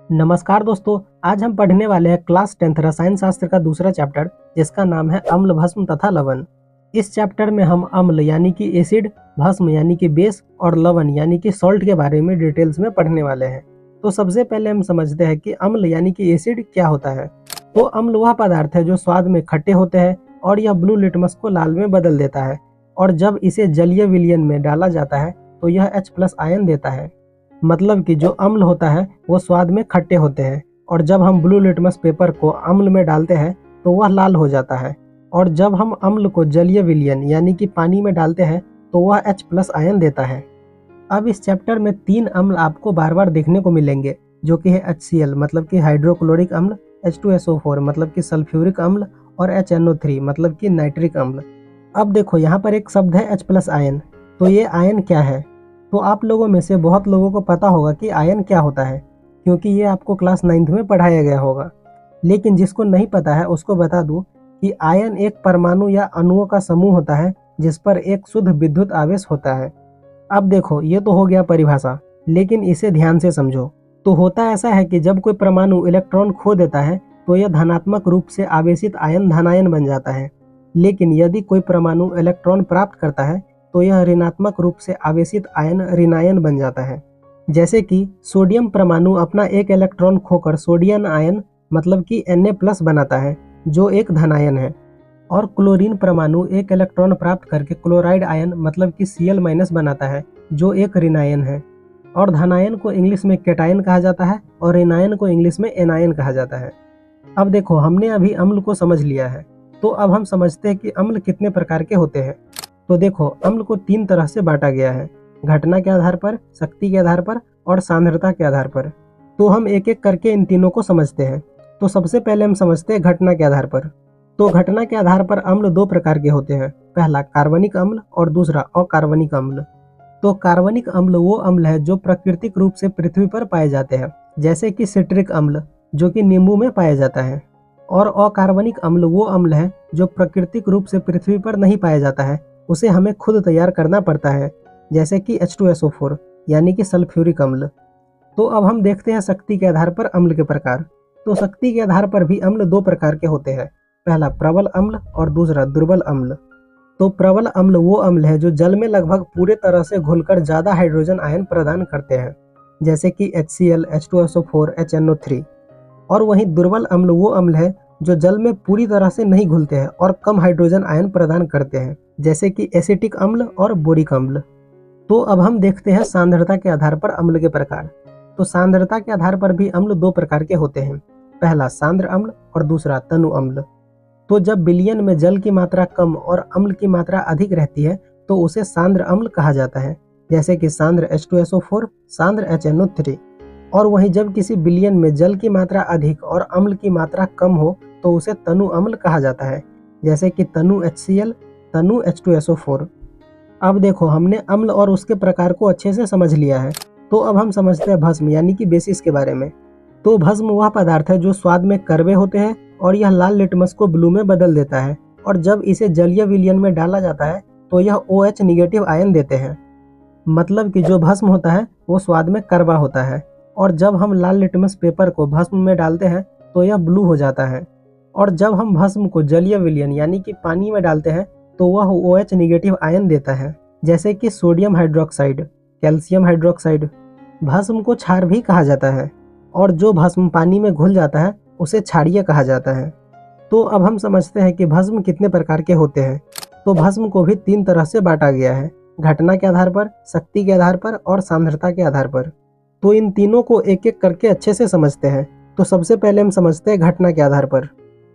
नमस्कार दोस्तों, आज हम पढ़ने वाले हैं क्लास 10th रसायन शास्त्र का दूसरा चैप्टर जिसका नाम है अम्ल, भस्म तथा लवण। इस चैप्टर में हम अम्ल यानी कि एसिड, भस्म यानी कि बेस और लवण यानी कि सॉल्ट के बारे में डिटेल्स में पढ़ने वाले हैं। तो सबसे पहले हम समझते हैं कि अम्ल यानी कि एसिड क्या होता है। तो अम्ल वह पदार्थ है जो स्वाद में खट्टे होते हैं और यह ब्लू लिटमस को लाल में बदल देता है, और जब इसे जलीय विलयन में डाला जाता है तो यह H+ आयन देता है। मतलब कि जो अम्ल होता है वो स्वाद में खट्टे होते हैं, और जब हम ब्लू लिटमस पेपर को अम्ल में डालते हैं तो वह लाल हो जाता है, और जब हम अम्ल को जलीय विलयन यानी कि पानी में डालते हैं तो वह H+ आयन देता है। अब इस चैप्टर में 3 अम्ल आपको बार बार देखने को मिलेंगे, जो कि है HCl मतलब कि हाइड्रोक्लोरिक अम्ल, H2SO4 मतलब कि सल्फ्यूरिक अम्ल, और HNO3 मतलब कि नाइट्रिक अम्ल। अब देखो यहाँ पर एक शब्द है H+ आयन। तो ये आयन क्या है? तो आप लोगों में से बहुत लोगों को पता होगा कि आयन क्या होता है, क्योंकि ये आपको क्लास 9th में पढ़ाया गया होगा। लेकिन जिसको नहीं पता है उसको बता दूं कि आयन एक परमाणु या अणुओं का समूह होता है जिस पर एक शुद्ध विद्युत आवेश होता है। अब देखो, ये तो हो गया परिभाषा, लेकिन इसे ध्यान से समझो। तो होता ऐसा है कि जब कोई परमाणु इलेक्ट्रॉन खो देता है तो यह धनात्मक रूप से आवेशित आयन धनायन बन जाता है, लेकिन यदि कोई परमाणु इलेक्ट्रॉन प्राप्त करता है तो यह ऋणात्मक रूप से आवेशित आयन ऋणायन बन जाता है। जैसे कि सोडियम परमाणु अपना एक इलेक्ट्रॉन खोकर सोडियम आयन मतलब कि Na+ बनाता है, जो एक धनायन है, और क्लोरीन परमाणु एक इलेक्ट्रॉन प्राप्त करके क्लोराइड आयन मतलब कि Cl- बनाता है, जो एक ऋणायन है। और धनायन को इंग्लिश में कैटायन कहा जाता है और ऋणायन को इंग्लिश में एनायन कहा जाता है। अब देखो, हमने अभी अम्ल को समझ लिया है, तो अब हम समझते हैं कि अम्ल कितने प्रकार के होते हैं। तो देखो, अम्ल को 3 तरह से बांटा गया है, घटना के आधार पर, शक्ति के आधार पर और सांद्रता के आधार पर। तो हम एक एक करके इन तीनों को समझते हैं। तो सबसे पहले हम समझते हैं घटना के आधार पर। तो घटना के आधार पर अम्ल 2 प्रकार के होते हैं, पहला कार्बनिक अम्ल और दूसरा अकार्बनिक अम्ल। तो कार्बनिक अम्ल वो अम्ल है जो प्राकृतिक रूप से पृथ्वी पर पाए जाते हैं, जैसे कि सिट्रिक अम्ल जो कि नींबू में पाया जाता है। और अकार्बनिक अम्ल वो अम्ल है जो प्राकृतिक रूप से पृथ्वी पर नहीं पाया जाता है, उसे हमें खुद तैयार करना पड़ता है, जैसे कि H2SO4 यानी कि सल्फ्यूरिक अम्ल। तो अब हम देखते हैं शक्ति के आधार पर अम्ल के प्रकार। तो शक्ति के आधार पर भी अम्ल 2 प्रकार के होते हैं, पहला प्रबल अम्ल और दूसरा दुर्बल अम्ल। तो प्रबल अम्ल वो अम्ल है जो जल में लगभग पूरे तरह से घुलकर ज़्यादा हाइड्रोजन आयन प्रदान करते हैं, जैसे कि HCl, H2SO4, HNO3। और वहीं दुर्बल अम्ल वो अम्ल है जो जल में पूरी तरह से नहीं घुलते हैं और कम हाइड्रोजन आयन प्रदान करते हैं, जैसे कि एसिटिक अम्ल और बोरिक अम्ल। तो अब हम देखते हैं सांद्रता के आधार पर अम्ल के प्रकार। तो सांद्रता के आधार पर भी अम्ल 2 प्रकार के होते हैं, पहला सांद्र अम्ल और दूसरा तनु अम्ल। तो जब विलयन में जल की मात्रा कम और अम्ल की मात्रा अधिक रहती है तो उसे सांद्र अम्ल कहा जाता है, जैसे कि सांद्र H2SO4, सांद्र HNO3। और वहीं जब किसी विलयन में जल की मात्रा अधिक और अम्ल की मात्रा कम हो तो उसे तनु अम्ल कहा जाता है, जैसे कि तनु HCl, तनु H2SO4। अब देखो, हमने अम्ल और उसके प्रकार को अच्छे से समझ लिया है। तो अब हम समझते हैं भस्म यानी कि बेसिस के बारे में। तो भस्म वह पदार्थ है जो स्वाद में कड़वे होते हैं और यह लाल लिटमस को ब्लू में बदल देता है, और जब इसे जलीय विलयन में डाला जाता है तो यह OH- आयन देते हैं। मतलब कि जो भस्म होता है वो स्वाद में कड़वा होता है, और जब हम लाल लिटमस पेपर को भस्म में डालते हैं तो यह ब्लू हो जाता है। और जब हम भस्म को जलीय विलयन यानी कि पानी में डालते हैं तो वह OH- आयन देता है, जैसे कि सोडियम हाइड्रोक्साइड, कैल्शियम हाइड्रोक्साइड। भस्म को क्षार भी कहा जाता है, और जो भस्म पानी में घुल जाता है उसे क्षारीय कहा जाता है। तो अब हम समझते हैं कि भस्म कितने प्रकार के होते हैं। तो भस्म को भी 3 तरह से बांटा गया है, घटना के आधार पर, शक्ति के आधार पर और सांद्रता के आधार पर। तो इन तीनों को एक एक करके अच्छे से समझते हैं। तो सबसे पहले हम समझते हैं घटना के आधार पर।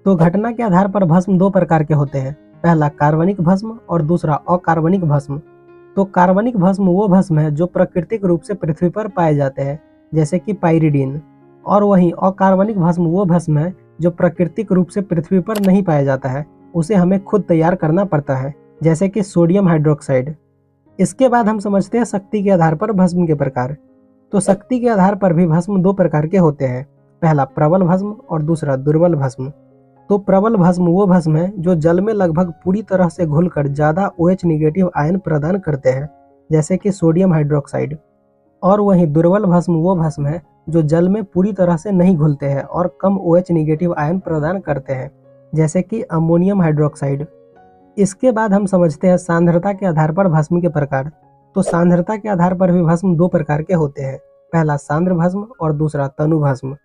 तो घटना के आधार पर भस्म 2 प्रकार के होते हैं, पहला कार्बनिक भस्म और दूसरा अकार्बनिक भस्म। तो कार्बनिक भस्म वो भस्म है जो प्राकृतिक रूप से पृथ्वी पर पाए जाते हैं, जैसे कि पाइरिडीन। और वहीं अकार्बनिक भस्म वो भस्म है जो प्राकृतिक रूप से पृथ्वी पर नहीं पाया जाता है, उसे हमें खुद तैयार करना पड़ता है, जैसे कि सोडियम हाइड्रोक्साइड। इसके बाद हम समझते हैं शक्ति के आधार पर भस्म के प्रकार। तो शक्ति के आधार पर भी भस्म 2 प्रकार के होते हैं, पहला प्रबल भस्म और दूसरा दुर्बल भस्म। तो प्रबल भस्म वो भस्म है जो जल में लगभग पूरी तरह से घुलकर ज़्यादा OH- आयन प्रदान करते हैं, जैसे कि सोडियम हाइड्रोक्साइड। और वहीं दुर्बल भस्म वो भस्म है जो जल में पूरी तरह से नहीं घुलते हैं और कम OH नेगेटिव आयन प्रदान करते हैं, जैसे कि अमोनियम हाइड्रोक्साइड। इसके बाद हम समझते हैं सांद्रता के आधार पर भस्म के प्रकार। तो सांद्रता के आधार पर भी भस्म दो प्रकार के होते हैं, पहला सांद्र भस्म और दूसरा तनु भस्म।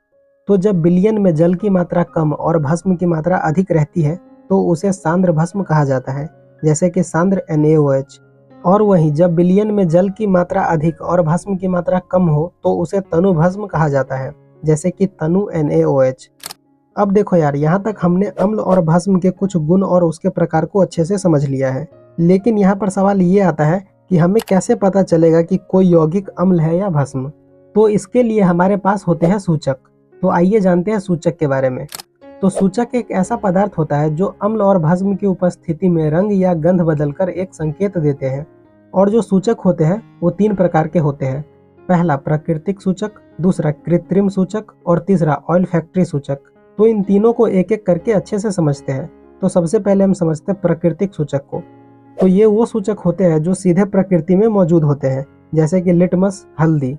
तो जब विलयन में जल की मात्रा कम और भस्म की मात्रा अधिक रहती है तो उसे सांद्र भस्म कहा जाता है, जैसे कि सांद्र NaOH। और वहीं जब विलयन में जल की मात्रा अधिक और भस्म की मात्रा कम हो तो उसे तनु भस्म कहा जाता है, जैसे कि तनु NaOH। अब देखो यार, यहाँ तक हमने अम्ल और भस्म के कुछ गुण और उसके प्रकार को अच्छे से समझ लिया है, लेकिन यहाँ पर सवाल ये आता है कि हमें कैसे पता चलेगा कि कोई यौगिक अम्ल है या भस्म। तो इसके लिए हमारे पास होते हैं सूचक। तो आइए जानते हैं सूचक के बारे में। तो सूचक एक ऐसा पदार्थ होता है जो अम्ल और भस्म की उपस्थिति में रंग या गंध बदलकर एक संकेत देते हैं। और जो सूचक होते हैं वो तीन प्रकार के होते हैं, पहला प्राकृतिक सूचक, दूसरा कृत्रिम सूचक और तीसरा ऑयल फैक्ट्री सूचक। तो इन तीनों को एक एक करके अच्छे से समझते हैं। तो सबसे पहले हम समझते हैं प्राकृतिक सूचक को। तो ये वो सूचक होते हैं जो सीधे प्रकृति में मौजूद होते हैं, जैसे कि लिटमस, हल्दी।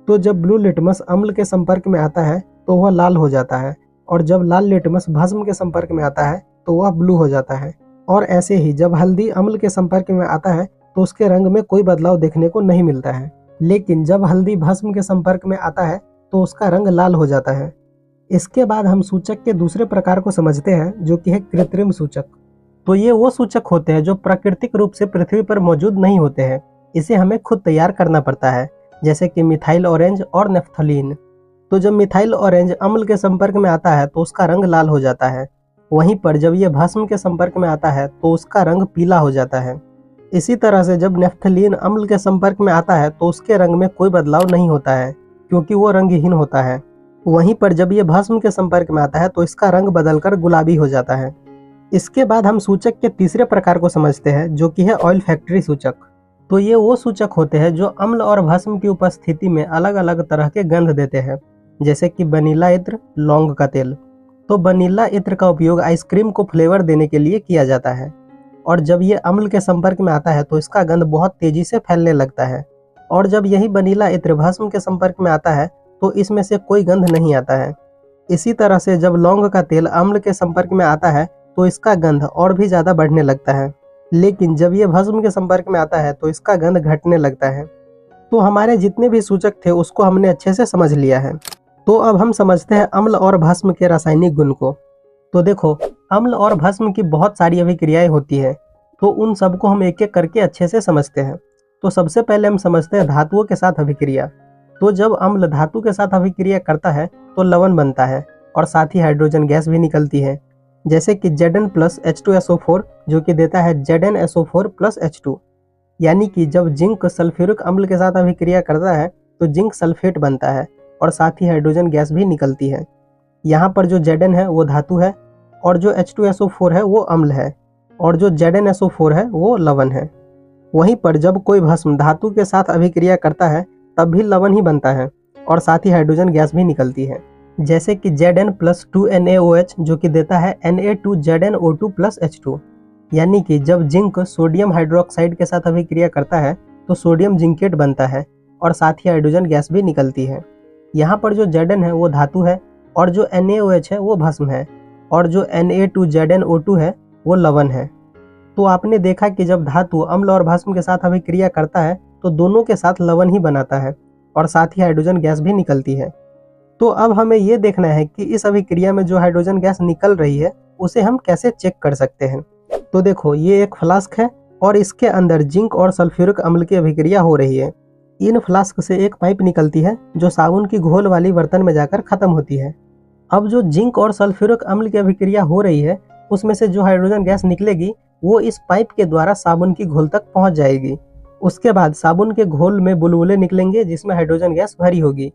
तो जब ब्लू लिटमस अम्ल के संपर्क में आता है तो वह लाल हो जाता है, और जब लाल लिटमस भस्म के संपर्क में आता है तो वह ब्लू हो जाता है। और ऐसे ही जब हल्दी अम्ल के संपर्क में आता है तो उसके रंग में कोई बदलाव देखने को नहीं मिलता है, लेकिन जब हल्दी भस्म के संपर्क में आता है तो उसका रंग लाल हो जाता है। इसके बाद हम सूचक के दूसरे प्रकार को समझते हैं, जो कि है कृत्रिम सूचक। तो ये वो सूचक होते हैं जो प्राकृतिक रूप से पृथ्वी पर मौजूद नहीं होते हैं, इसे हमें खुद तैयार करना पड़ता है, जैसे कि मिथाइल ऑरेंज और नेफ्थलीन। तो जब मिथाइल ऑरेंज अम्ल के संपर्क में आता है तो उसका रंग लाल हो जाता है, वहीं पर जब यह भस्म के संपर्क में आता है तो उसका रंग पीला हो जाता है। इसी तरह से जब नेफ्थलीन अम्ल के संपर्क में आता है तो उसके रंग में कोई बदलाव नहीं होता है, क्योंकि वो रंगहीन होता है। वहीं पर जब यह भस्म के संपर्क में आता है तो इसका रंग बदलकर गुलाबी हो जाता है। इसके बाद हम सूचक के तीसरे प्रकार को समझते हैं, जो कि है ऑयल फैक्ट्री सूचक। तो ये वो सूचक होते हैं जो अम्ल और भस्म की उपस्थिति में अलग अलग तरह के गंध देते हैं, जैसे कि वनीला इत्र, लौंग का तेल। तो वनीला इत्र का उपयोग आइसक्रीम को फ्लेवर देने के लिए किया जाता है, और जब ये अम्ल के संपर्क में आता है तो इसका गंध बहुत तेजी से फैलने लगता है। और जब यही वनीला इत्र भस्म के संपर्क में आता है तो इसमें से कोई गंध नहीं आता है। इसी तरह से जब लौंग का तेल अम्ल के संपर्क में आता है तो इसका गंध और भी ज़्यादा बढ़ने लगता है, लेकिन जब ये भस्म के संपर्क में आता है तो इसका गंध घटने लगता है। तो हमारे जितने भी सूचक थे उसको हमने अच्छे से समझ लिया है। तो अब हम समझते हैं अम्ल और भस्म के रासायनिक गुण को। तो देखो, अम्ल और भस्म की बहुत सारी अभिक्रियाएं होती हैं, तो उन सबको हम एक एक करके अच्छे से समझते हैं। तो सबसे पहले हम समझते हैं धातुओं के साथ अभिक्रिया। तो जब अम्ल धातु के साथ अभिक्रिया करता है तो लवण बनता है और साथ ही हाइड्रोजन गैस भी निकलती है, जैसे कि Zn प्लस H2SO4 जो कि देता है ZnSO4 प्लस H2। यानी कि जब जिंक सल्फ्यूरिक अम्ल के साथ अभिक्रिया करता है तो जिंक सल्फेट बनता है और साथ ही हाइड्रोजन गैस भी निकलती है। यहाँ पर जो Zn है वो धातु है, और जो H2SO4 है वो अम्ल है, और जो ZnSO4 है वो लवण है। वहीं पर जब कोई भस्म धातु के साथ अभिक्रिया करता है तब भी लवण ही बनता है और साथ ही हाइड्रोजन गैस भी निकलती है, जैसे कि Zn प्लस 2NaOH जो कि देता है Na2ZnO2 प्लस H2। यानी कि जब जिंक सोडियम हाइड्रोक्साइड के साथ अभिक्रिया करता है तो सोडियम जिंकेट बनता है और साथ ही हाइड्रोजन गैस भी निकलती है। यहाँ पर जो Zn है वो धातु है, और जो NaOH है वो भस्म है, और जो Na2ZnO2 है वो लवण है। तो आपने देखा कि जब धातु अम्ल और भस्म के साथ अभिक्रिया करता है तो दोनों के साथ लवण ही बनाता है और साथ ही हाइड्रोजन गैस भी निकलती है। तो अब हमें ये देखना है कि इस अभिक्रिया में जो हाइड्रोजन गैस निकल रही है उसे हम कैसे चेक कर सकते हैं। तो देखो, ये एक फ्लास्क है और इसके अंदर जिंक और सल्फ्यूरिक अम्ल की अभिक्रिया हो रही है। इन फ्लास्क से एक पाइप निकलती है जो साबुन की घोल वाली बर्तन में जाकर खत्म होती है। अब जो जिंक और सल्फ्यूरिक अम्ल की अभिक्रिया हो रही है उसमें से जो हाइड्रोजन गैस निकलेगी वो इस पाइप के द्वारा साबुन की घोल तक पहुंच जाएगी। उसके बाद साबुन के घोल में बुलबुले निकलेंगे जिसमें हाइड्रोजन गैस भरी होगी,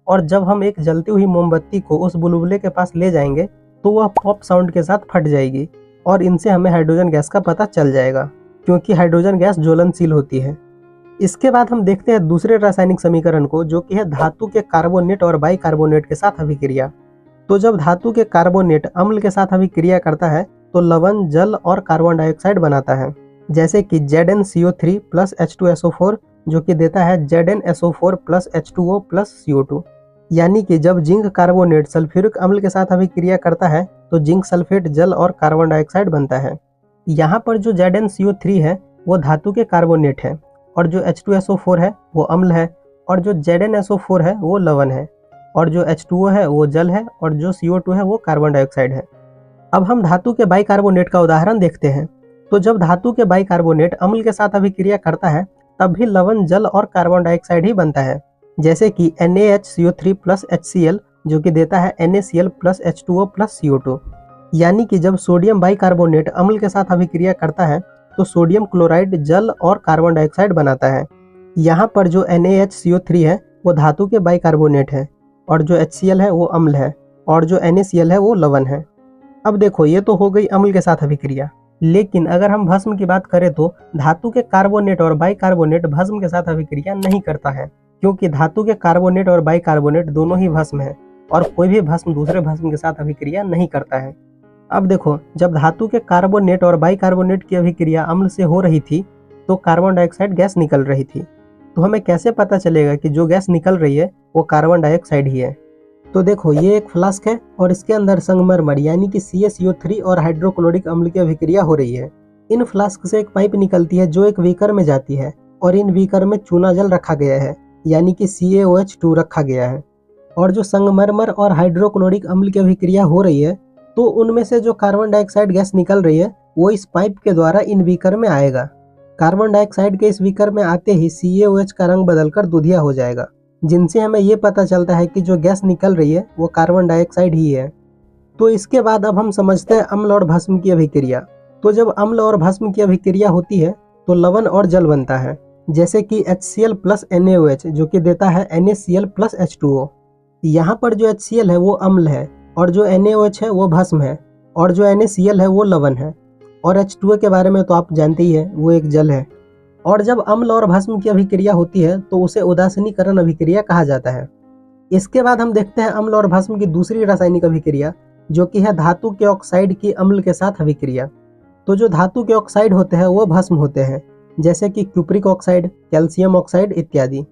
और जब हम एक जलती हुई मोमबत्ती को उस बुलबुले के पास ले जाएंगे तो वह पॉप साउंड के साथ फट जाएगी, और इनसे हमें हाइड्रोजन गैस का पता चल जाएगा, क्योंकि हाइड्रोजन गैस ज्वलनशील होती है। इसके बाद हम देखते हैं दूसरे रासायनिक समीकरण को, जो कि है धातु के कार्बोनेट और बाइकार्बोनेट के साथ अभिक्रिया। तो जब धातु के कार्बोनेट अम्ल के साथ अभिक्रिया करता है तो लवण, जल और कार्बन डाइऑक्साइड बनाता है, जैसे कि ZnCO3 प्लस H2SO4 जो कि देता है ZnSO4 plus H2O plus CO2। यानी कि जब जिंक कार्बोनेट सल्फ्यूरिक अम्ल के साथ अभिक्रिया करता है तो जिंक सल्फेट जल और कार्बन डाइऑक्साइड बनता है। यहाँ पर जो ZnCO3 है वो धातु के कार्बोनेट है, और जो H2SO4 है वो अम्ल है, और जो ZnSO4 है वो लवण है, और जो H2O है वो जल है, और जो CO2 है वो कार्बन डाइऑक्साइड है। अब हम धातु के बाइकार्बोनेट का उदाहरण देखते हैं। तो जब धातु के बाइकार्बोनेट अम्ल के साथ अभिक्रिया करता है तब भी लवण जल और कार्बन डाइऑक्साइड ही बनता है, जैसे कि NaHCO3 प्लस HCl जो कि देता है NaCl plus H2O plus CO2। यानी कि जब सोडियम बाइकार्बोनेट अम्ल के साथ अभिक्रिया करता है तो सोडियम क्लोराइड जल और कार्बन डाइऑक्साइड बनाता है। यहाँ पर जो NaHCO3 है वो धातु के बाइकार्बोनेट है, और जो HCl है वो अम्ल है, और जो NaCl है वो लवण है। अब देखो, ये तो हो गई अम्ल के साथ अभिक्रिया, लेकिन अगर हम भस्म की बात करें तो धातु के कार्बोनेट और बाइकार्बोनेट भस्म के साथ अभिक्रिया नहीं करता है, क्योंकि धातु के कार्बोनेट और बाइकार्बोनेट दोनों ही भस्म है और कोई भी भस्म दूसरे भस्म के साथ अभिक्रिया नहीं करता है। अब देखो, जब धातु के कार्बोनेट और बाइकार्बोनेट की अभिक्रिया अम्ल से हो रही थी तो कार्बन डाइऑक्साइड गैस निकल रही थी। तो हमें कैसे पता चलेगा कि जो गैस निकल रही है वो कार्बन डाइऑक्साइड ही है? तो देखो, ये एक फ्लास्क है और इसके अंदर संगमरमर यानी कि CaCO3 और हाइड्रोक्लोरिक अम्ल की अभिक्रिया हो रही है। इन फ्लास्क से एक पाइप निकलती है जो एक बीकर में जाती है, और इन बीकर में चूना जल रखा गया है यानी कि CaOH2 रखा गया है। और जो संगमरमर और हाइड्रोक्लोरिक अम्ल की अभिक्रिया हो रही है तो उनमें से जो कार्बन डाइऑक्साइड गैस निकल रही है वो इस पाइप के द्वारा इन बीकर में आएगा। कार्बन डाइऑक्साइड के इस बीकर में आते ही CaOH का रंग बदलकर दूधिया हो जाएगा, जिनसे हमें ये पता चलता है कि जो गैस निकल रही है वो कार्बन डाइऑक्साइड ही है। तो इसके बाद अब हम समझते हैं अम्ल और भस्म की अभिक्रिया। तो जब अम्ल और भस्म की अभिक्रिया होती है तो लवण और जल बनता है, जैसे कि HCl प्लस NaOH जो कि देता है NaCl प्लस H2O। यहाँ पर जो HCl है वो अम्ल है, और जो NaOH है वो भस्म है, और जो NaCl है वो लवण है, और H2O के बारे में तो आप जानते ही हैं, वो एक जल है। और जब अम्ल और भस्म की अभिक्रिया होती है तो उसे उदासीनीकरण अभिक्रिया कहा जाता है। इसके बाद हम देखते हैं अम्ल और भस्म की दूसरी रासायनिक अभिक्रिया, जो कि है धातु के ऑक्साइड की अम्ल के साथ अभिक्रिया। तो जो धातु के ऑक्साइड होते हैं वो भस्म होते हैं, जैसे कि क्यूप्रिक ऑक्साइड, कैल्शियम ऑक्साइड इत्यादि।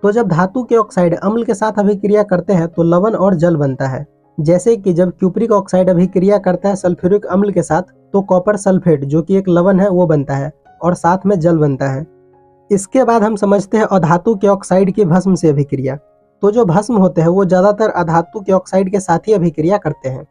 तो जब धातु के ऑक्साइड अम्ल के साथ अभिक्रिया करते हैं तो लवण और जल बनता है, जैसे कि जब क्यूप्रिक ऑक्साइड अभिक्रिया करता है सल्फ्यूरिक अम्ल के साथ तो कॉपर सल्फेट जो कि एक लवण है वो बनता है, और साथ में जल बनता है। इसके बाद हम समझते हैं अधातु के ऑक्साइड की भस्म से अभिक्रिया। तो जो भस्म होते हैं वो ज्यादातर अधातु के ऑक्साइड के साथ ही अभिक्रिया करते हैं।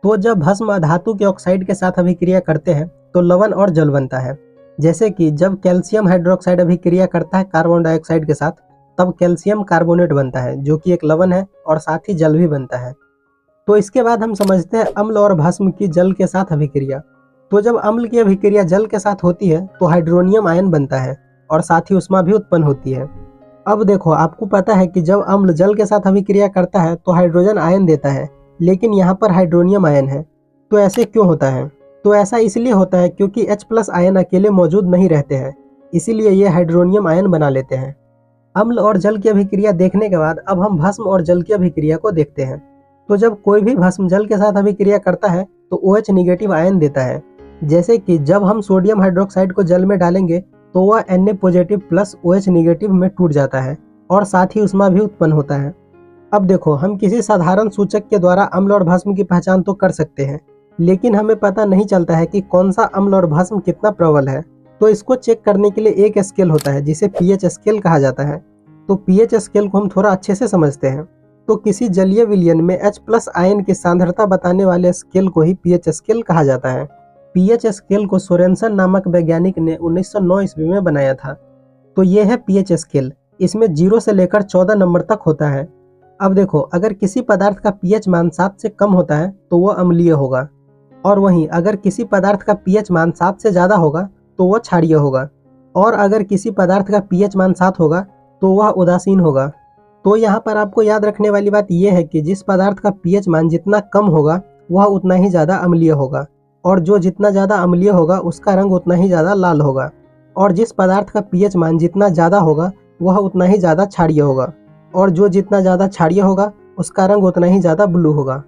तो जब भस्म अधातु के ऑक्साइड के साथ अभिक्रिया करते हैं तो लवण और जल बनता है, जैसे कि जब कैल्शियम हाइड्रोक्साइड अभिक्रिया करता है कार्बन डाइऑक्साइड के साथ तब कैल्शियम कार्बोनेट बनता है जो कि एक लवण है, और साथ ही जल भी बनता है। तो इसके बाद हम समझते हैं अम्ल और भस्म की जल के साथ अभिक्रिया। तो जब अम्ल की अभिक्रिया जल के साथ होती है तो हाइड्रोनियम आयन बनता है, और साथ ही उष्मा भी उत्पन्न होती है। अब देखो, आपको पता है कि जब अम्ल जल के साथ अभिक्रिया करता है तो हाइड्रोजन आयन देता है, लेकिन यहाँ पर हाइड्रोनियम आयन है। तो ऐसे क्यों होता है? तो ऐसा इसलिए होता है क्योंकि H+ आयन अकेले मौजूद नहीं रहते हैं, इसीलिए ये हाइड्रोनियम आयन बना लेते हैं। अम्ल और जल की अभिक्रिया देखने के बाद अब हम भस्म और जल की अभिक्रिया को देखते हैं। तो जब कोई भी भस्म जल के साथ अभिक्रिया करता है तो OH निगेटिव आयन देता है, जैसे कि जब हम सोडियम हाइड्रोक्साइड को जल में डालेंगे तो वह Na positive plus OH negative में टूट जाता है, और साथ ही उष्मा भी उत्पन्न होता है। अब देखो, हम किसी साधारण सूचक के द्वारा अम्ल और भस्म की पहचान तो कर सकते हैं, लेकिन हमें पता नहीं चलता है कि कौन सा अम्ल और भस्म कितना प्रबल है। तो इसको चेक करने के लिए एक स्केल होता है जिसे pH स्केल कहा जाता है। तो pH स्केल को हम थोड़ा अच्छे से समझते हैं। तो किसी जलीय विलयन में H+ आयन की सांद्रता बताने वाले स्केल को ही pH स्केल कहा जाता है। pH स्केल को सोरेनसन नामक वैज्ञानिक ने 1909 ईस्वी में बनाया था। तो ये है pH स्केल। इसमें 0 से लेकर 14 नंबर तक होता है। अब देखो, अगर किसी पदार्थ का pH मान 7 से कम होता है तो वह अम्लीय होगा, और वहीं अगर किसी पदार्थ का pH मान 7 से ज़्यादा होगा तो वह क्षारीय होगा, और अगर किसी पदार्थ का pH मान 7 होगा तो वह उदासीन होगा। तो यहाँ पर आपको याद रखने वाली बात यह है कि जिस पदार्थ का pH मान जितना कम होगा वह उतना ही ज़्यादा अम्लीय होगा, और जो जितना ज़्यादा अम्लीय होगा उसका रंग उतना ही ज़्यादा लाल होगा, और जिस पदार्थ का pH मान जितना ज़्यादा होगा वह उतना ही ज़्यादा क्षारीय होगा, और जो जितना ज़्यादा क्षारीय होगा उसका रंग उतना ही ज़्यादा ब्लू होगा।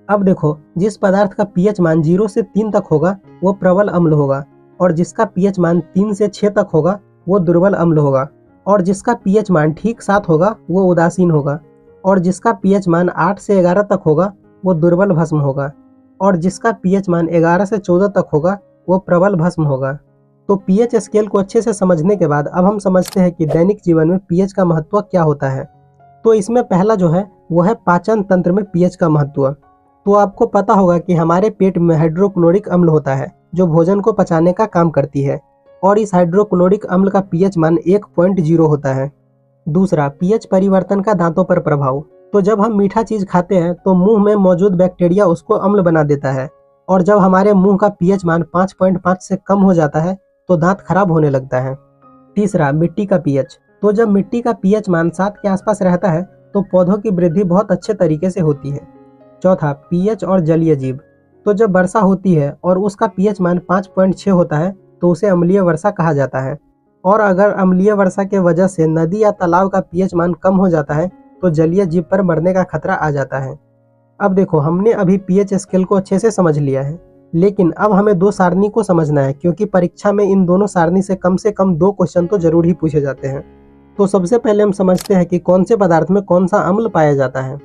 अब देखो, जिस पदार्थ का pH मान 0 से 3 तक होगा वो प्रबल अम्ल होगा, और जिसका pH मान 3 से 6 तक होगा वो दुर्बल अम्ल होगा, और जिसका pH मान ठीक 7 होगा वो उदासीन होगा, और जिसका पीएच मान 8 से 11 तक होगा वो दुर्बल भस्म होगा, और जिसका पीएच मान 11 से 14 तक होगा वो प्रबल भस्म होगा। तो पीएच स्केल को अच्छे से समझने के बाद अब हम समझते हैं कि दैनिक जीवन में पीएच का महत्व क्या होता है। तो इसमें पहला जो है वो है पाचन तंत्र में पीएच का महत्व। तो आपको पता होगा कि हमारे पेट में हाइड्रोक्लोरिक अम्ल होता है जो भोजन को पचाने का काम करती है, और इस हाइड्रोक्लोरिक अम्ल का पीएच मान 1.0 होता है। दूसरा, पीएच परिवर्तन का दांतों पर प्रभाव। तो जब हम मीठा चीज खाते हैं तो मुंह में मौजूद बैक्टीरिया उसको अम्ल बना देता है, और जब हमारे मुंह का पीएच मान 5.5 से कम हो जाता है तो दांत खराब होने लगता है। तीसरा, मिट्टी का पीएच। तो जब मिट्टी का पीएच मान 7 के आसपास रहता है तो पौधों की वृद्धि बहुत अच्छे तरीके से होती है। चौथा, पीएच और जलीय जीव। तो जब वर्षा होती है और उसका पीएच मान 5.6 होता है तो उसे अम्लीय वर्षा कहा जाता है, और अगर अम्लीय वर्षा के वजह से नदी या तालाब का पीएच मान कम हो जाता है तो जलीय जीव पर मरने का खतरा आ जाता है। अब देखो, हमने अभी पीएच स्केल को अच्छे से समझ लिया है, लेकिन अब हमें दो सारणी को समझना है, क्योंकि परीक्षा में इन दोनों सारणी से कम 2 क्वेश्चन तो जरूर ही पूछे जाते हैं। तो सबसे पहले हम समझते हैं कि कौन से पदार्थ में कौन सा अम्ल पाया जाता है।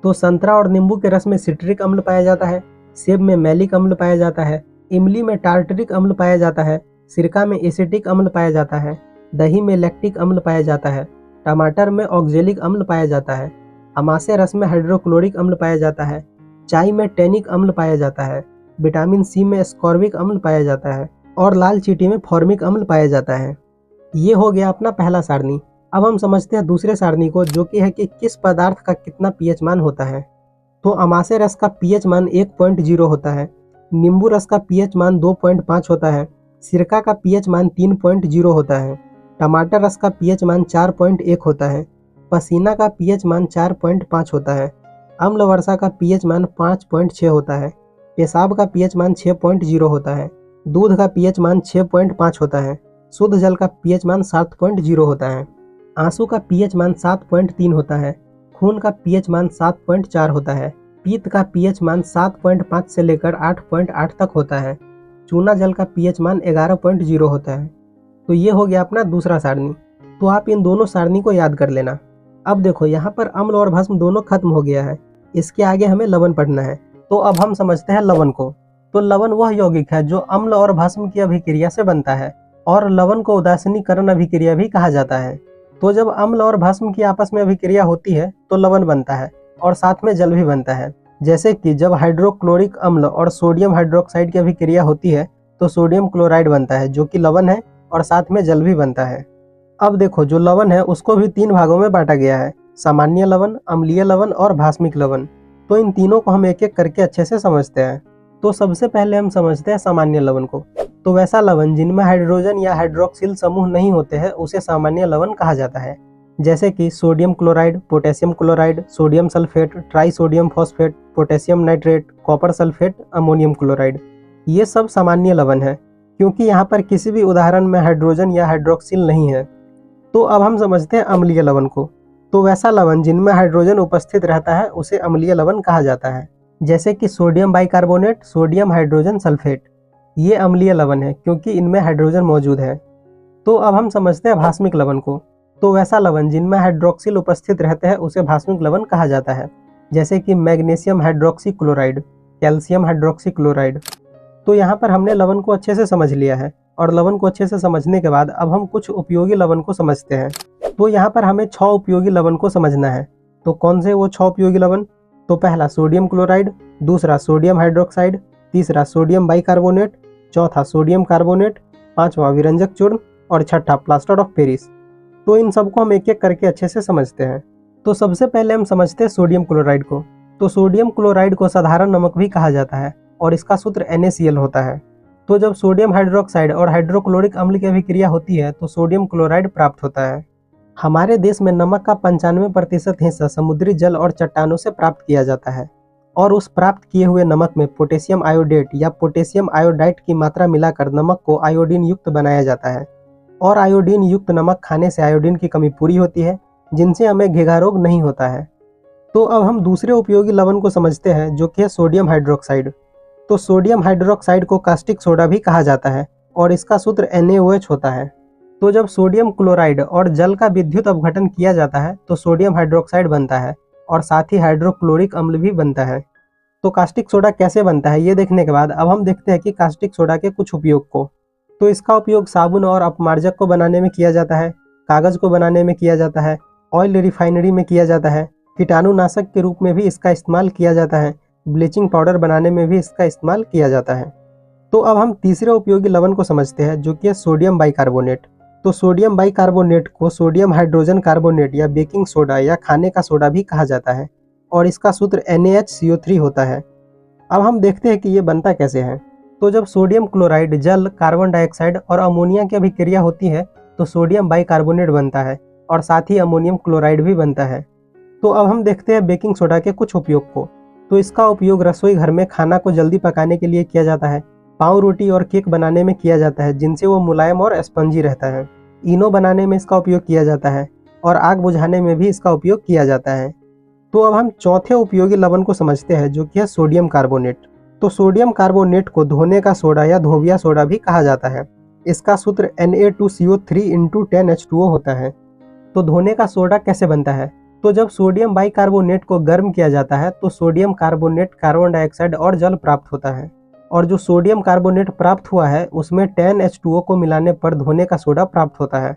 तो संतरा और नींबू के रस में सिट्रिक अम्ल पाया जाता है, सेब में मैलिक अम्ल पाया जाता है, इमली में टार्टरिक अम्ल पाया जाता है, सिरका में एसिटिक अम्ल पाया जाता है, दही में लैक्टिक अम्ल पाया जाता है, टमाटर में ऑक्जेलिक अम्ल पाया जाता है, अमाशय रस में हाइड्रोक्लोरिक अम्ल पाया जाता है, चाय में टैनिक अम्ल पाया जाता है, विटामिन सी में स्कॉर्बिक अम्ल पाया जाता है, और लाल चींटी में फॉर्मिक अम्ल पाया जाता है। ये हो गया अपना पहला सारणी। अब हम समझते हैं दूसरे सारणी को, जो कि है कि किस पदार्थ का कितना पीएच मान होता है। तो अमाशय रस का पीएच मान 1.0 होता है, नींबू रस का पीएच मान 2.5 होता है, सिरका का पीएच मान 3.0 होता है, टमाटर रस का पीएच मान 4.1 होता है, पसीना का पीएच मान 4.5 होता है, अम्ल वर्षा का पीएच मान 5.6 होता है, पेशाब का पीएच मान 6.0 होता है, दूध का पीएच मान 6.5 होता है, शुद्ध जल का पीएच मान 7.0 होता है, आंसू का पीएच मान 7.3 होता है, खून का पीएच मान 7.4 होता है, पीत का पीएच मान 7.5 से लेकर 8.8 तक होता है, चूना जल का पीएच मान 11.0 होता है। तो ये हो गया अपना दूसरा सारणी। तो आप इन दोनों सारणी को याद कर लेना। अब देखो, यहाँ पर अम्ल और भस्म दोनों खत्म हो गया है, इसके आगे हमें लवण पढ़ना है। तो अब हम समझते हैं लवण को। तो लवण वह यौगिक है जो अम्ल और भस्म की अभिक्रिया से बनता है, और लवण को उदासीनीकरण अभिक्रिया भी कहा जाता है। तो जब अम्ल और भस्म की आपस में अभिक्रिया होती है तो लवण बनता है, और साथ में जल भी बनता है। जैसे कि जब हाइड्रोक्लोरिक अम्ल और सोडियम हाइड्रोक्साइड की अभिक्रिया होती है तो सोडियम क्लोराइड बनता है, जो कि लवण है, और साथ में जल भी बनता है। अब देखो, जो लवण है उसको भी 3 भागों में बांटा गया है, सामान्य लवण, अम्लीय लवण और भास्मिक लवण। तो इन तीनों को हम एक एक करके अच्छे से समझते हैं। तो सबसे पहले हम समझते हैं सामान्य लवण को। तो वैसा लवण जिनमें हाइड्रोजन या हाइड्रोक्सिल समूह नहीं होते हैं उसे सामान्य लवण कहा जाता है। जैसे कि sodium chloride, potassium chloride, sodium sulphate, try sodium phosphate, potassium nitrate, copper sulphate, ammonium chloride. ये सब सामान्य लवण है, क्योंकि यहाँ पर किसी भी उदाहरण में हाइड्रोजन या हाइड्रोक्सिल नहीं है। तो अब हम समझते हैं अम्लीय लवण को। तो वैसा लवण जिनमें हाइड्रोजन उपस्थित रहता है उसे अम्लीय लवण कहा जाता है। जैसे कि sodium bicarbonate, sodium hydrogen sulphate, ये अम्लीय लवण है क्योंकि इनमें हाइड्रोजन मौजूद है। तो अब हम समझते हैं भास्मिक लवण को। तो वैसा लवण जिनमें हाइड्रोक्सिल उपस्थित रहते हैं उसे भास्मिक लवण कहा जाता है। जैसे कि magnesium hydroxy chloride, calcium hydroxy chloride. तो यहाँ पर हमने लवण को अच्छे से समझ लिया है, और लवण को अच्छे से समझने के बाद अब हम कुछ उपयोगी लवण को समझते हैं। तो यहाँ पर हमें 6 उपयोगी लवण को समझना है। तो कौन से वो 6 उपयोगी लवण? तो पहला सोडियम क्लोराइड, दूसरा सोडियम हाइड्रोक्साइड, तीसरा सोडियम बाइकार्बोनेट, चौथा सोडियम कार्बोनेट, पांचवा विरंजक चूर्ण, और छठा प्लास्टर ऑफ पेरिस। तो इन सबको हम एक एक करके अच्छे से समझते हैं। तो सबसे पहले हम समझते हैं सोडियम क्लोराइड को। तो सोडियम क्लोराइड को साधारण नमक भी कहा जाता है, और इसका सूत्र NaCl होता है। तो जब सोडियम हाइड्रोक्साइड और हाइड्रोक्लोरिक अम्ल की अभिक्रिया होती है तो सोडियम क्लोराइड प्राप्त होता है। हमारे देश में नमक का 95% हिस्सा समुद्री जल और चट्टानों से प्राप्त किया जाता है, और उस प्राप्त किए हुए नमक में पोटेशियम आयोडेट या पोटेशियम आयोडाइड की मात्रा मिलाकर नमक को आयोडीन युक्त बनाया जाता है। और आयोडीन युक्त नमक खाने से आयोडीन की कमी पूरी होती है, जिनसे हमें घेघा रोग नहीं होता है। तो अब हम दूसरे उपयोगी लवण को समझते हैं, जो कि है सोडियम हाइड्रोक्साइड। तो सोडियम हाइड्रोक्साइड को कास्टिक सोडा भी कहा जाता है, और इसका सूत्र NaOH होता है। तो जब सोडियम क्लोराइड और जल का विद्युत अपघटन किया जाता है तो सोडियम हाइड्रोक्साइड बनता है, और साथ ही हाइड्रोक्लोरिक अम्ल भी बनता है। तो कास्टिक सोडा कैसे बनता है ये देखने के बाद अब हम देखते हैं कि कास्टिक सोडा के कुछ उपयोग को। तो इसका उपयोग साबुन और अपमार्जक को बनाने में किया जाता है, कागज़ को बनाने में किया जाता है, ऑयल रिफाइनरी में किया जाता है, कीटाणुनाशक के रूप में भी इसका इस्तेमाल किया जाता है, ब्लीचिंग पाउडर बनाने में भी इसका इस्तेमाल किया जाता है। तो अब हम तीसरे उपयोगी लवण को समझते हैं जो कि है सोडियम बाइकार्बोनेट। तो सोडियम बाइकार्बोनेट को सोडियम हाइड्रोजन कार्बोनेट या बेकिंग सोडा या खाने का सोडा भी कहा जाता है और इसका सूत्र NaHCO3 होता है। अब हम देखते हैं कि ये बनता कैसे है। तो जब सोडियम क्लोराइड, जल, कार्बन डाइऑक्साइड और अमोनिया की अभिक्रिया होती है तो सोडियम बाइकार्बोनेट बनता है और साथ ही अमोनियम क्लोराइड भी बनता है। तो अब हम देखते हैं बेकिंग सोडा के कुछ उपयोग को। तो इसका उपयोग रसोई घर में खाना को जल्दी पकाने के लिए किया जाता है, पाव रोटी और केक बनाने में किया जाता है जिनसे वो मुलायम और स्पंजी रहता है, इनो बनाने में इसका उपयोग किया जाता है और आग बुझाने में भी इसका उपयोग किया जाता है। तो अब हम चौथे उपयोगी लवण को समझते हैं जो कि है सोडियम कार्बोनेट। तो सोडियम कार्बोनेट को धोने का सोडा या धोबिया सोडा भी कहा जाता है। इसका सूत्र Na2CO3 × 10H2O होता है। तो धोने का सोडा कैसे बनता है? तो जब सोडियम बाइकार्बोनेट को गर्म किया जाता है तो सोडियम कार्बोनेट, कार्बन डाइऑक्साइड और जल प्राप्त होता है और जो सोडियम कार्बोनेट प्राप्त हुआ है उसमें 10H2O को मिलाने पर धोने का सोडा प्राप्त होता है।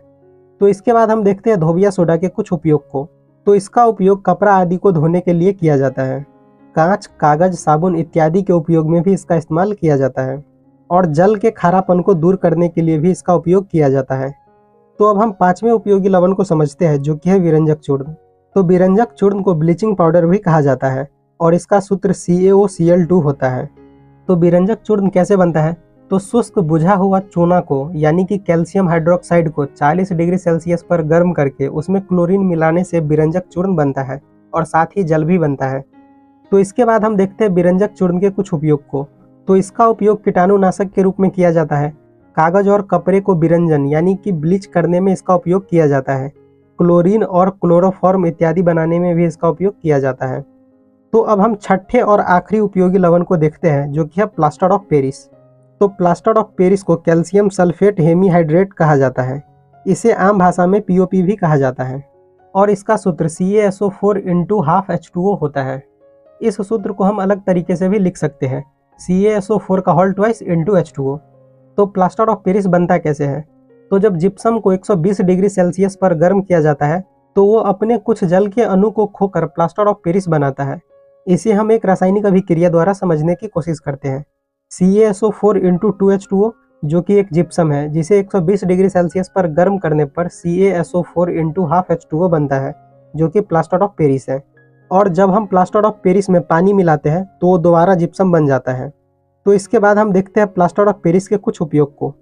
तो इसके बाद हम देखते हैं धोबिया सोडा के कुछ उपयोग को। तो इसका उपयोग कपड़ा आदि को धोने के लिए किया जाता है, कांच, कागज, साबुन इत्यादि के उपयोग में भी इसका इस्तेमाल किया जाता है और जल के खारापन को दूर करने के लिए भी इसका उपयोग किया जाता है। तो अब हम पांचवें उपयोगी लवण को समझते हैं जो कि है विरंजक चूर्ण। तो विरंजक चूर्ण को ब्लीचिंग पाउडर भी कहा जाता है और इसका सूत्र CaOCl2 होता है। तो विरंजक चूर्ण कैसे बनता है? तो शुष्क बुझा हुआ चूना को यानी कि कैल्शियम हाइड्रोक्साइड को 40 डिग्री सेल्सियस पर गर्म करके उसमें क्लोरीन मिलाने से विरंजक चूर्ण बनता है और साथ ही जल भी बनता है। तो इसके बाद हम देखते हैं विरंजक चूर्ण के कुछ उपयोग को। तो इसका उपयोग कीटाणुनाशक के रूप में किया जाता है, कागज और कपड़े को विरंजन यानी कि ब्लीच करने में इसका उपयोग किया जाता है, क्लोरीन और क्लोरोफॉर्म इत्यादि बनाने में भी इसका उपयोग किया जाता है। तो अब हम छठे और आखिरी उपयोगी लवण को देखते हैं जो कि है प्लास्टर ऑफ पेरिस। तो प्लास्टर ऑफ पेरिस को कैल्शियम सल्फेट हेमीहाइड्रेट कहा जाता है। इसे आम भाषा में POP भी कहा जाता है और इसका सूत्र CaSO4 × 12H2O होता है। इस सूत्र को हम अलग तरीके से भी लिख सकते हैं, CaSO4 का होल ट्वाइस × H2O। तो प्लास्टर ऑफ पेरिस बनता कैसे है? तो जब जिप्सम को 120 डिग्री सेल्सियस पर गर्म किया जाता है तो वो अपने कुछ जल के अणु को खोकर प्लास्टर ऑफ पेरिस बनाता है। इसे हम एक रासायनिक अभिक्रिया द्वारा समझने की कोशिश करते हैं। CaSO4 × 2H2O जो कि एक जिप्सम है जिसे 120 डिग्री सेल्सियस पर गर्म करने पर CaSO4 × 12H2O बनता है जो कि प्लास्टर ऑफ पेरिस है। और जब हम प्लास्टर ऑफ पेरिस में पानी मिलाते हैं तो वो दोबारा जिप्सम बन जाता है। तो इसके बाद हम देखते हैं प्लास्टर ऑफ पेरिस के कुछ उपयोग को।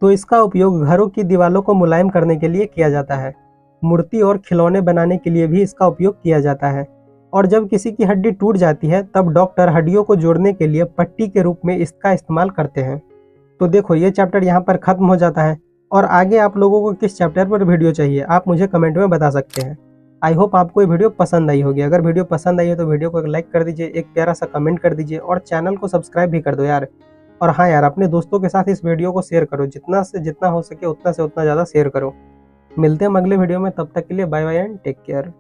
तो इसका उपयोग घरों की दीवारों को मुलायम करने के लिए किया जाता है, मूर्ति और खिलौने बनाने के लिए भी इसका उपयोग किया जाता है और जब किसी की हड्डी टूट जाती है तब डॉक्टर हड्डियों को जोड़ने के लिए पट्टी के रूप में इसका इस्तेमाल करते हैं। तो देखो ये चैप्टर यहाँ पर ख़त्म हो जाता है और आगे आप लोगों को किस चैप्टर पर वीडियो चाहिए आप मुझे कमेंट में बता सकते हैं। आई होप आपको ये वीडियो पसंद आई होगी। अगर वीडियो पसंद आई है तो वीडियो को एक लाइक कर दीजिए, एक प्यारा सा कमेंट कर दीजिए और चैनल को सब्सक्राइब भी कर दो यार। और हाँ यार, अपने दोस्तों के साथ इस वीडियो को शेयर करो, जितना से जितना हो सके उतना से उतना ज़्यादा शेयर करो। मिलते हैं अगले वीडियो में, तब तक के लिए bye bye and take care.